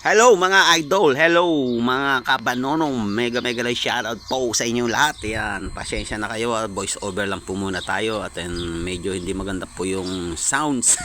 Hello mga idol, hello mga kabanonong, mega shoutout po sa inyong lahat. Yan, pasensya na kayo, voice over lang po muna tayo at medyo hindi maganda po yung sounds.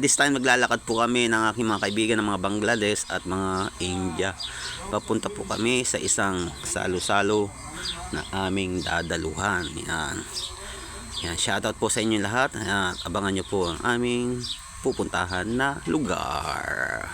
This time maglalakad po kami ng aking mga kaibigan ng mga Bangladesh at mga India. Papunta po kami sa isang salo-salo na aming dadaluhan. Yan. Yan, shoutout po sa inyong lahat. Abangan nyo po ang aming pupuntahan na lugar.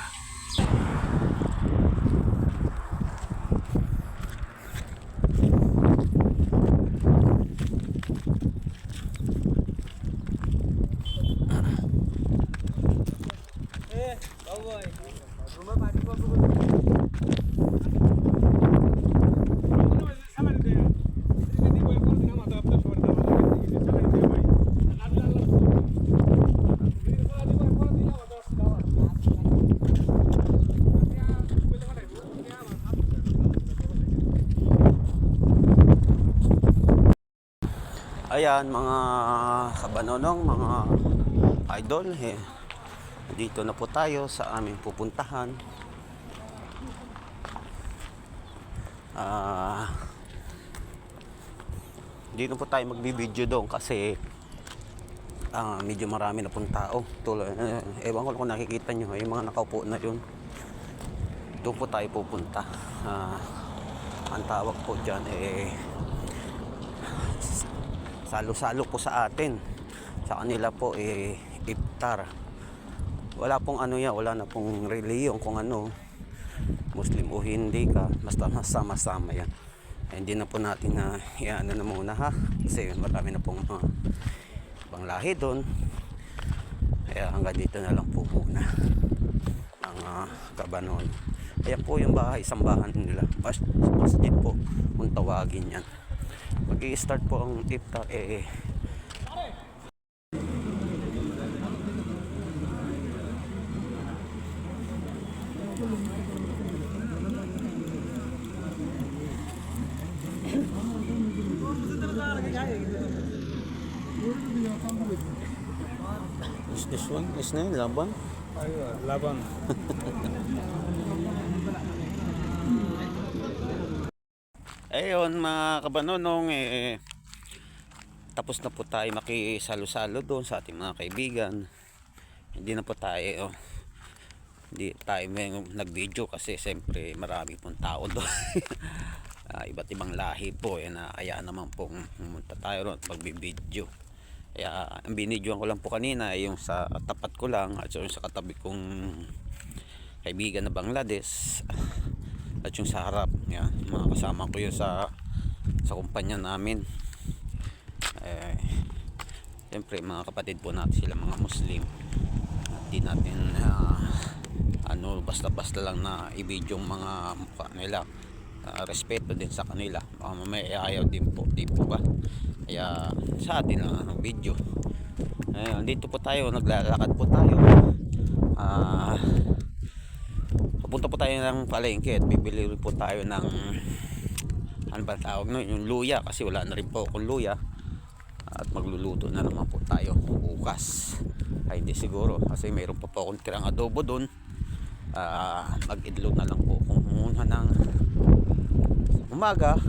Ayan mga kabanonong, mga idol, dito na po tayo sa aming pupuntahan. Dito po tayo magbibideo doon kasi medyo marami na pong tao. Ewan ko kung nakikita nyo yung mga nakaupo na yun. Doon po tayo pupunta. Ang tawag po dyan salo-salo po sa atin. Sa kanila po iftar. Wala pong ano yan, wala na pong reliyon kung ano, Muslim o hindi ka, basta sama-sama yan. Hindi na po natin na iano na muna ha, kasi marami na pong ibang lahi doon. Kaya hanggang dito na lang po muna ang Kabanon. Ayan po yung bahay, isang bahan nila, masjid po kung tawagin yan. Mag-i-start po ang iftar Is this one? Is na yun? Laban? Laban. Ayun mga kabanonong, tapos na po tayo makisalo-salo doon sa ating mga kaibigan. Hindi na po tayo hindi tayo nag-video kasi siyempre marami pong tao doon. Iba't ibang lahi po na kaya naman pong pumunta tayo ron at magbibideo. Kaya ang binidyoan ko lang po kanina ay yung sa tapat ko lang at yung sa katabi kong kaibigan na Bangladesh at yung sa harap. Yan, mga kasama ko yun sa kumpanya namin. Siyempre mga kapatid po natin sila, mga Muslim. At di natin basta-basta lang na i-video yung mga mukha nila. Respeto din sa kanila, baka mamaya ayaw din po, di po ba? Kaya sa atin lang ang video. Dito po tayo, naglalakad po tayo. Papunta po tayo ng palengke at bibili rin po tayo ng ano ba tawag no, yung luya, kasi wala na rin po akong luya. At magluluto na naman po tayo bukas. Ay hindi siguro, kasi mayroon pa po akong tirang adobo doon. Mag-idlog na lang po kung muna ng umaga.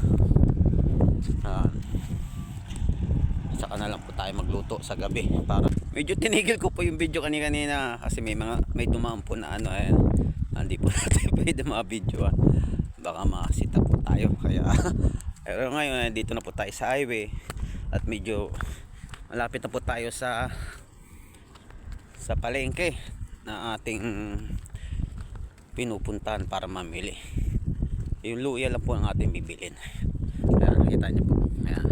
Saka na lang po tayo magluto sa gabi. Para medyo tinigil ko po yung video kanina kasi may dumaan po na hindi po natin pwede mga-video baka makasita po tayo. Kaya pero ngayon dito na po tayo sa highway at medyo malapit na po tayo sa palengke na ating pinupuntahan para mamili. Yung luya lang po ang ating bibilin. Ayan, nakita niyo po. Ayan.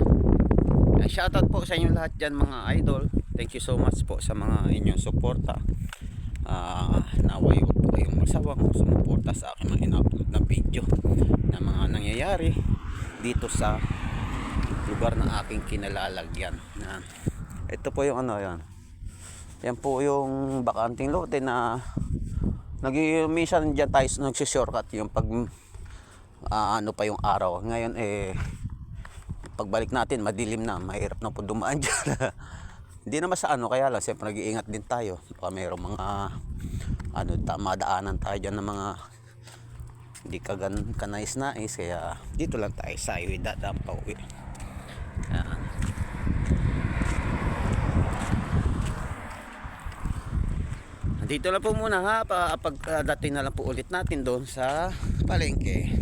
Shoutout po sa inyo lahat dyan mga idol. Thank you so much po sa mga inyong suporta. Naway po kayong magsawang sumuporta sa aking mga in-upload na video na mga nangyayari dito sa lugar na aking kinalalagyan. Ito po yung yan. Yan po yung bakanting lote na minsan dyan tayo nagsishortcut yung pag ano pa yung araw. Ngayon pagbalik natin madilim na, mahirap na po dumaan dyan. Hindi naman sa ano, kaya lang siyempre nag-iingat din tayo. Baka mayroong mga ano, madaanan tayo dyan ng mga hindi kanais-nais, kaya dito lang tayo sa highway dadaan pa uwi. Ayan. Dito lang po muna ha, pagdating na lang po ulit natin doon sa palengke.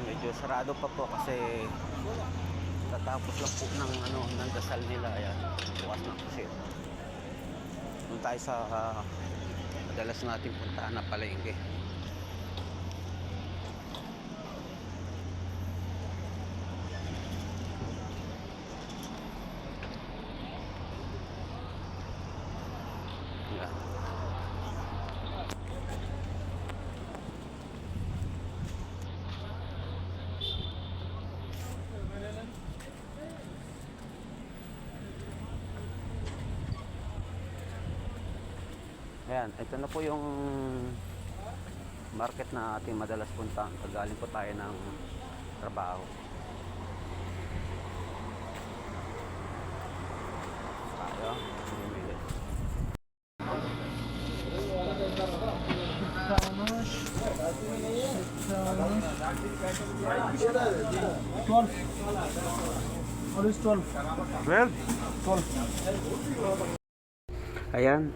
Medyo sarado pa po kasi tatapos lang po ng ano ng dasal nila. Ayan, bukas na kasi doon tayo sa madalas natin puntahan na palengke. Ayan. Ayan, ito na po yung market na ating madalas puntahan pag galing po tayo ng trabaho. Tayo, bumili. Ayan,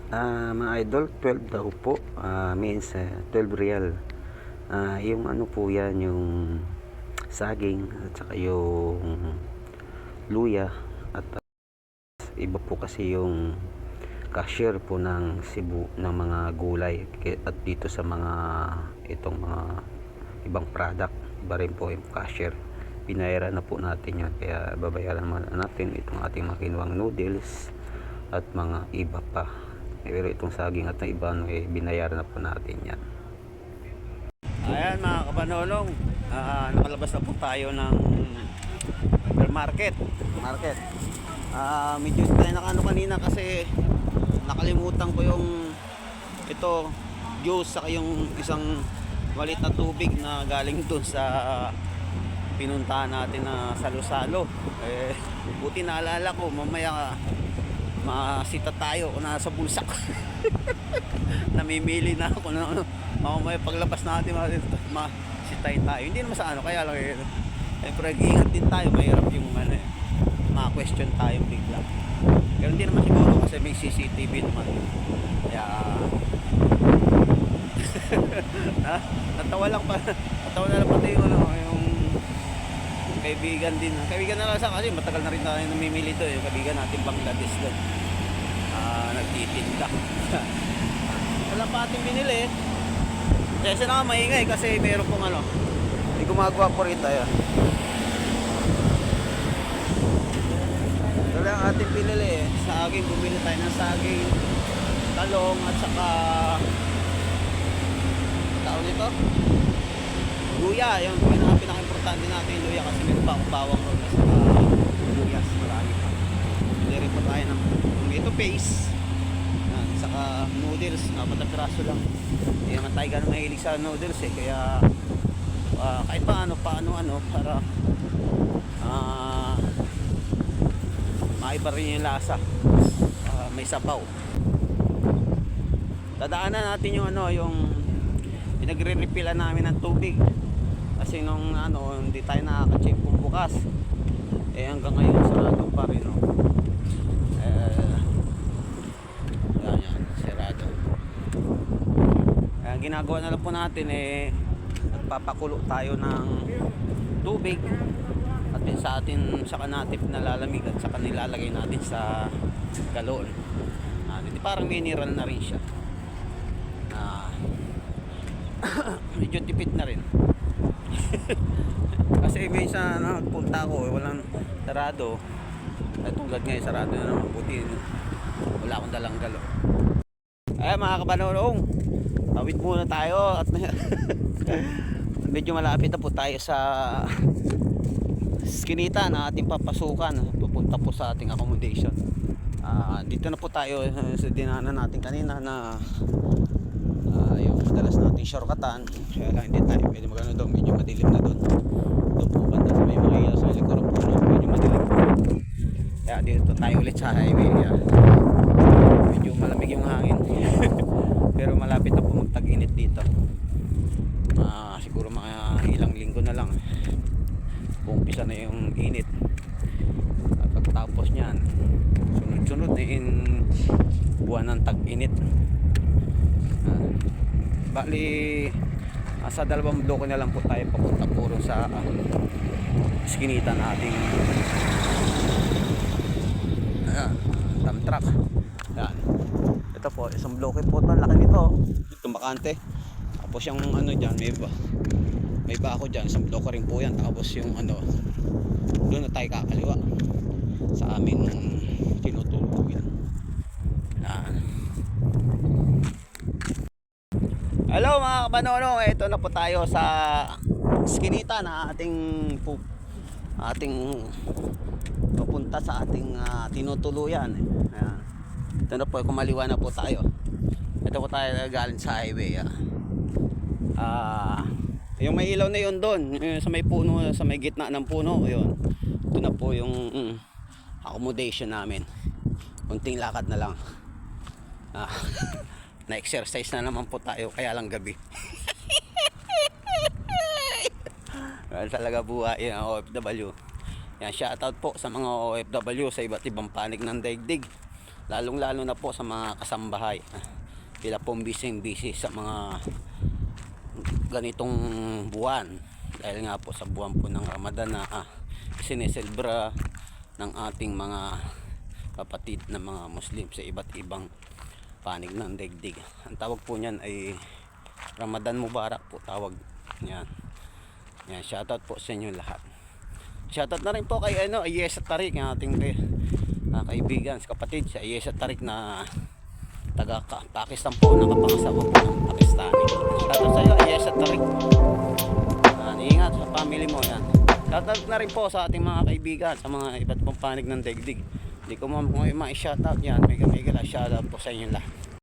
mga idol, 12 daw po, means 12 real. Yung ano po yan, yung saging at saka yung luya at iba po kasi yung cashier po ng Cebu ng mga gulay at dito sa mga itong mga ibang product iba rin po yung cashier. Binayaran na po natin yan, kaya babayaran naman natin itong ating makinuwang noodles at mga iba pa. Pero itong saging at na iba binayaran na po natin yan. Ayan mga kabanolong, nakalabas na po tayo ng market. Medyo tayo nakano kanina kasi nakalimutan ko yung ito juice saka yung isang maliit na tubig na galing dun sa pinuntahan natin na salo-salo. Buti naalala ko, mamaya masita tayo kung nasa bulsa ko. Namimili na ako na mamaya paglabas natin masitay tayo. Hindi naman sa ano, kaya lang pero ingat din tayo, mahirap yung ma-question tayo bigla. Pero hindi naman siguro kasi may CCTV naman. Kaya natawa na lang pati yung kaibigan din. Kaibigan na lang sa kasi matagal na rin tayo namimili doon. Yung kaibigan natin Bangladesh doon. Nagtitinda. Wala pa ating binili. Kaya siya na maingay kasi meron pong may gumagawa po rito. Ayan. Ito lang ating binili saging, bumili tayo ng saging, talong at saka tao nito luya. Yung pinaka-importante natin yung luya kasi meron pa akong bawang ron at saka luyas, marami pa. Hindi rin po tayo ng tomato paste at saka noodles, 4 na piraso lang. Hindi naman tayo ganun mahilig sa noodles kaya kahit paano para maiba rin yung lasa. May sabaw. Dadaanan natin yung yung pinagre-refillan namin ng tubig kasi nung hindi tayo nakaka-check kung bukas hanggang ngayon sarado pa rin ginagawa na lang po natin nagpapakulo tayo ng tubig at din sa atin sa kanatip na lalamig at saka nilalagay natin sa galon. Hindi parang mineral na rin siya. Medyo tipid na rin. Kasi minsan nagpunta ako walang sarado. At tulad ngayon sarado na naman, buti wala akong dalang galon. Mga kabanonong, tawid muna tayo at medyo malapit na po tayo sa Skinita na ating papasukan, pupunta po sa ating accommodation. Dito na po tayo sa dinaanan natin kanina na yung madalas natin shortcutan, kaya lang hindi tayo pwede magano doon, medyo madilim na doon po banda sa may mga ilaw sa likuran po, medyo madilim, kaya dito tayo ulit sa highway. Medyo malamig yung hangin pero malapit na po magtag-init dito. Siguro mga ilang linggo na lang umpisa na yung init at pagtapos nyan sunod-sunod na in buwan ng tag-init. Bali sa dalawang bloke na lang po tayo papunta puro sa Skinita na ating dump truck. Ito po isang bloke po ito, laki nito, itong bakante. Tapos yung dyan may bako dyan, isang bloke rin po yan. Tapos yung doon na tayo kakaliwa sa aming tinutuluyan. Hello mga kabanonong, ito na po tayo sa Skinita na ating papunta sa ating tinutuluyan. Ito na po, kumaliwa na po tayo. Ito po tayo galing sa highway. Yung may ilaw na yun doon, sa may puno, sa may gitna ng puno, yun. Ito na po yung accommodation namin. Kunting lakad na lang. Na-exercise na naman po tayo, kaya lang gabi. Talaga buhay ng OFW. Yan, shoutout po sa mga OFW sa iba't ibang panig ng daigdig. Lalong-lalo na po sa mga kasambahay. Sila pong busy sa mga ganitong buwan. Dahil nga po sa buwan po ng Ramadan na siniselebra ng ating mga kapatid na mga Muslim sa iba't ibang panig ng daigdig. Ang tawag po niyan ay Ramadan Mubarak po tawag niyan. Yan, shoutout po sa inyo lahat. Shoutout na rin po kay Ayesa Tarik, ang ating kaibigan, kapatid sa Ayesa Tarik na taga Pakistan po, nakapangasawa po ng Pakistani. Shoutout sa iyo Ayesa Tarik. Ingat sa family mo yan. Shoutout na rin po sa ating mga kaibigan sa mga iba't ibang panig ng daigdig. Hindi ko ma-shoutout yan. Mega shoutout po sa inyo lahat.